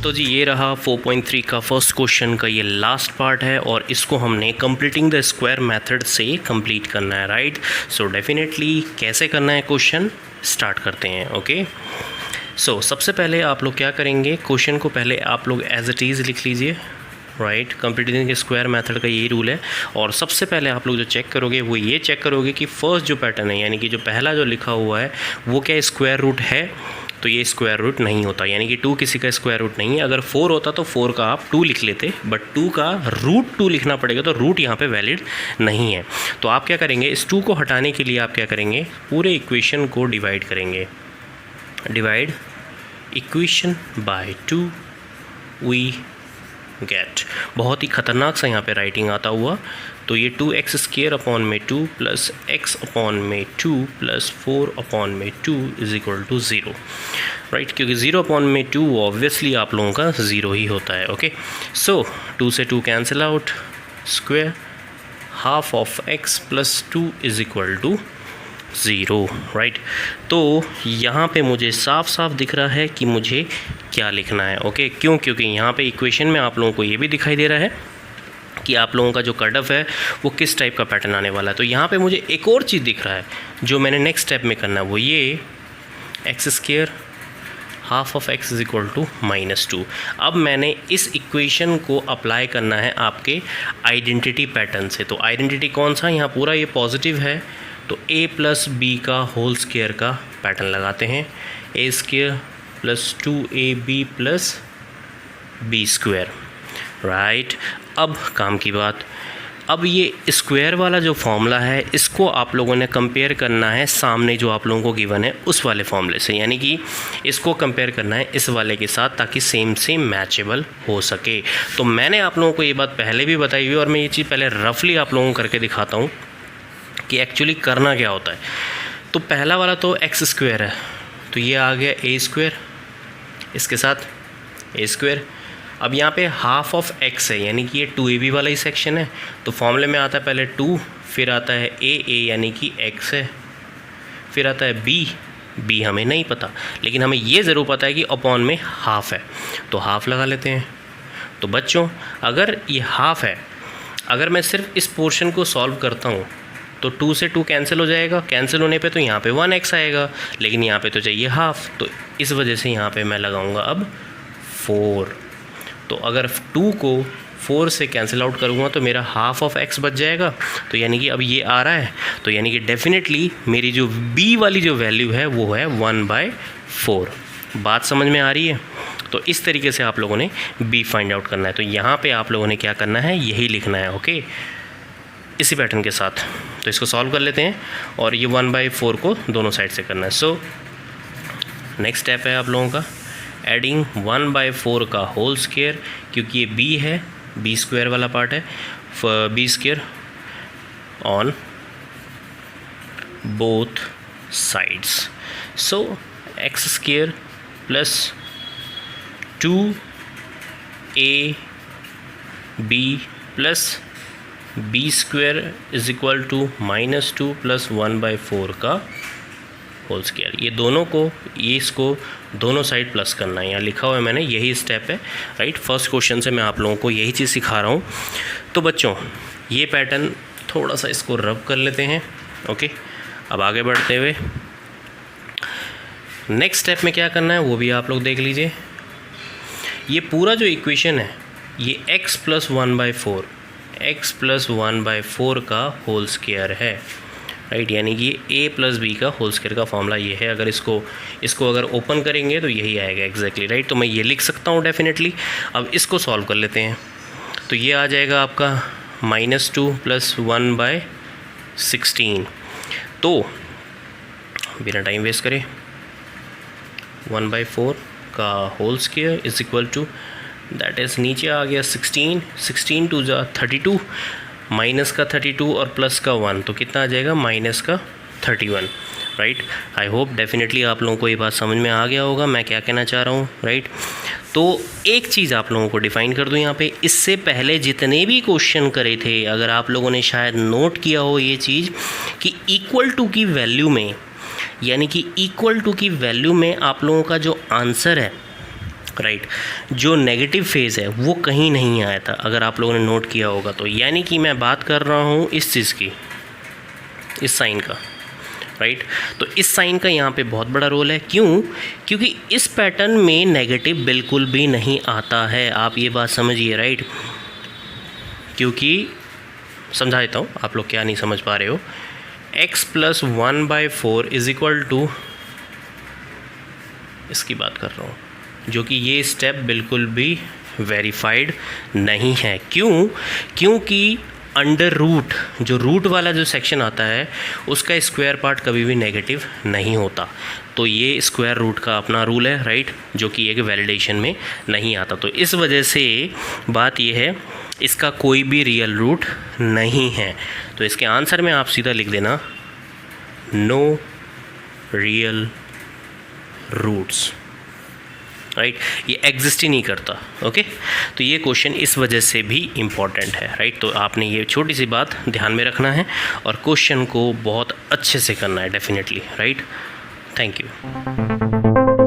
तो जी ये रहा 4.3 का फर्स्ट क्वेश्चन का ये लास्ट पार्ट है और इसको हमने कंप्लीटिंग द स्क्वायर मेथड से कंप्लीट करना है, राइट। सो डेफिनेटली कैसे करना है क्वेश्चन स्टार्ट करते हैं। ओके, सो सबसे पहले आप लोग क्या करेंगे, क्वेश्चन को पहले आप लोग एज इट इज़ लिख लीजिए, राइट। कंप्लीटिंग के स्क्वायर मेथड का यही रूल है। और सबसे पहले आप लोग जो चेक करोगे वो ये चेक करोगे कि फर्स्ट जो पैटर्न है, यानी कि जो पहला जो लिखा हुआ है वो क्या स्क्वायर रूट है, तो ये स्क्वायर रूट नहीं होता, यानी कि 2 किसी का स्क्वायर रूट नहीं है। अगर 4 होता तो 4 का आप 2 लिख लेते, बट 2 का रूट 2 लिखना पड़ेगा, तो रूट यहाँ पे वैलिड नहीं है। तो आप क्या करेंगे, इस 2 को हटाने के लिए आप क्या करेंगे, पूरे इक्वेशन को डिवाइड करेंगे। Divide equation by 2 we get, बहुत ही ख़तरनाक सा यहाँ पे राइटिंग आता हुआ, तो ये 2x² अपॉन में 2 प्लस x अपॉन में 2 प्लस 4 अपॉन में 2 इज इक्वल टू 0, राइट। क्योंकि 0 अपॉन में 2 ऑब्वियसली आप लोगों का 0 ही होता है। ओके, सो 2 से 2 cancel out, square half of x plus 2 is equal to 0, right. तो यहाँ पे मुझे साफ साफ दिख रहा है कि मुझे क्या लिखना है। ओके, क्यों, क्योंकि यहाँ पे इक्वेशन में आप लोगों को ये भी दिखाई दे रहा है कि आप लोगों का जो कट ऑफ है वो किस टाइप का पैटर्न आने वाला है। तो यहाँ पे मुझे एक और चीज़ दिख रहा है जो मैंने नेक्स्ट स्टेप में करना है, वो ये x² half of x is equal to -2। अब मैंने इस इक्वेशन को अप्लाई करना है आपके आइडेंटिटी पैटर्न से। तो आइडेंटिटी कौन सा, यहाँ पूरा ये पॉजिटिव है, तो a प्लस b का होल स्क्वायर का पैटर्न लगाते हैं, a² plus 2ab plus b², right. अब काम की बात, अब ये स्क्वायर वाला जो फॉर्मूला है इसको आप लोगों ने कंपेयर करना है सामने जो आप लोगों को गिवन है उस वाले फॉर्मूले से, यानी कि इसको कंपेयर करना है इस वाले के साथ ताकि सेम सेम मैचेबल हो सके। तो मैंने आप लोगों को ये बात पहले भी बताई हुई और मैं ये चीज़ पहले रफली आप लोगों को करके दिखाता हूँ कि एक्चुअली करना क्या होता है। तो पहला वाला तो x² है, तो ये आ गया a², इसके साथ a²। अब यहाँ पे हाफ ऑफ x है, यानी कि ये 2ab वाला ही सेक्शन है, तो फॉर्मूले में आता है पहले 2, फिर आता है a यानी कि x है, फिर आता है b हमें नहीं पता, लेकिन हमें ये ज़रूर पता है कि अपॉन में हाफ है, तो हाफ लगा लेते हैं। तो बच्चों अगर ये हाफ है, अगर मैं सिर्फ इस पोर्शन को सॉल्व करता हूँ तो 2 से 2 कैंसिल हो जाएगा, कैंसिल होने पे तो यहाँ पे 1x आएगा, लेकिन यहाँ पे तो चाहिए हाफ, तो इस वजह से यहाँ पे मैं लगाऊंगा अब 4। तो अगर 2 को 4 से कैंसिल आउट करूँगा तो मेरा हाफ ऑफ x बच जाएगा, तो यानी कि अब ये आ रहा है, तो यानी कि डेफिनेटली मेरी जो b वाली जो वैल्यू है वो है 1/4। बात समझ में आ रही है। तो इस तरीके से आप लोगों ने b फाइंड आउट करना है। तो यहाँ पे आप लोगों ने क्या करना है, यही लिखना है। ओके, इसी पैटर्न के साथ तो इसको सॉल्व कर लेते हैं और ये 1/4 को दोनों साइड से करना है। सो नेक्स्ट स्टेप है आप लोगों का एडिंग 1/4 का होल स्क्वायर, क्योंकि ये b है, b² वाला पार्ट है, b² on both sides. So x² plus 2ab plus b² is equal to -2 plus 1/4 का होल स्क्वायर। ये दोनों को, ये इसको दोनों साइड प्लस करना है, यहाँ लिखा हुआ है मैंने, यही स्टेप है, राइट। फर्स्ट क्वेश्चन से मैं आप लोगों को यही चीज़ सिखा रहा हूँ। तो बच्चों ये पैटर्न थोड़ा सा इसको रब कर लेते हैं। ओके, अब आगे बढ़ते हुए नेक्स्ट स्टेप में क्या करना है वो भी आप लोग देख लीजिए। ये पूरा जो इक्वेशन है ये x प्लस 1/4, x प्लस 1/4 का होल स्क्वायर है, राइट। यानी कि a प्लस b का होल स्क्वायर का फॉर्मूला ये है। अगर इसको अगर ओपन करेंगे तो यही आएगा एग्जैक्टली, राइट। तो मैं ये लिख सकता हूँ डेफिनेटली। अब इसको सॉल्व कर लेते हैं, तो ये आ जाएगा आपका -2 प्लस 1/16। तो बिना टाइम वेस्ट करे 1/4 का whole square is equal to, that is नीचे आ गया 16 टू जा 32, माइनस का 32 और प्लस का 1, तो कितना आ जाएगा -31, राइट। आई होप डेफिनेटली आप लोगों को ये बात समझ में आ गया होगा मैं क्या कहना चाह रहा हूँ, राइट। तो एक चीज़ आप लोगों को डिफ़ाइन कर दूँ यहाँ पे, इससे पहले जितने भी क्वेश्चन करे थे, अगर आप लोगों ने शायद नोट किया हो ये चीज़ कि इक्वल टू की वैल्यू में, यानी कि इक्वल टू की वैल्यू में आप लोगों का जो आंसर है राइट जो नेगेटिव फेज़ है वो कहीं नहीं आया था, अगर आप लोगों ने नोट किया होगा तो। यानी कि मैं बात कर रहा हूँ इस चीज़ की, इस साइन का, राइट तो इस साइन का यहाँ पे बहुत बड़ा रोल है। क्यों? क्योंकि इस पैटर्न में नेगेटिव बिल्कुल भी नहीं आता है, आप ये बात समझिए, राइट। क्योंकि समझा देता हूँ, आप लोग क्या नहीं समझ पा रहे हो। x + 1/4 इज इक्वल टू, इसकी बात कर रहा हूँ, जो कि ये स्टेप बिल्कुल भी वेरीफाइड नहीं है। क्यों? क्योंकि अंडर रूट, जो रूट वाला जो सेक्शन आता है उसका स्क्वायर पार्ट कभी भी नेगेटिव नहीं होता। तो ये स्क्वायर रूट का अपना रूल है, राइट, जो कि एक वैलिडेशन में नहीं आता। तो इस वजह से बात ये है, इसका कोई भी रियल रूट नहीं है। तो इसके आंसर में आप सीधा लिख देना नो रियल रूट्स, राइट ये एग्जिस्ट ही नहीं करता। ओके तो ये क्वेश्चन इस वजह से भी इम्पॉर्टेंट है, राइट तो आपने ये छोटी सी बात ध्यान में रखना है और क्वेश्चन को बहुत अच्छे से करना है डेफिनेटली, राइट। Thank you.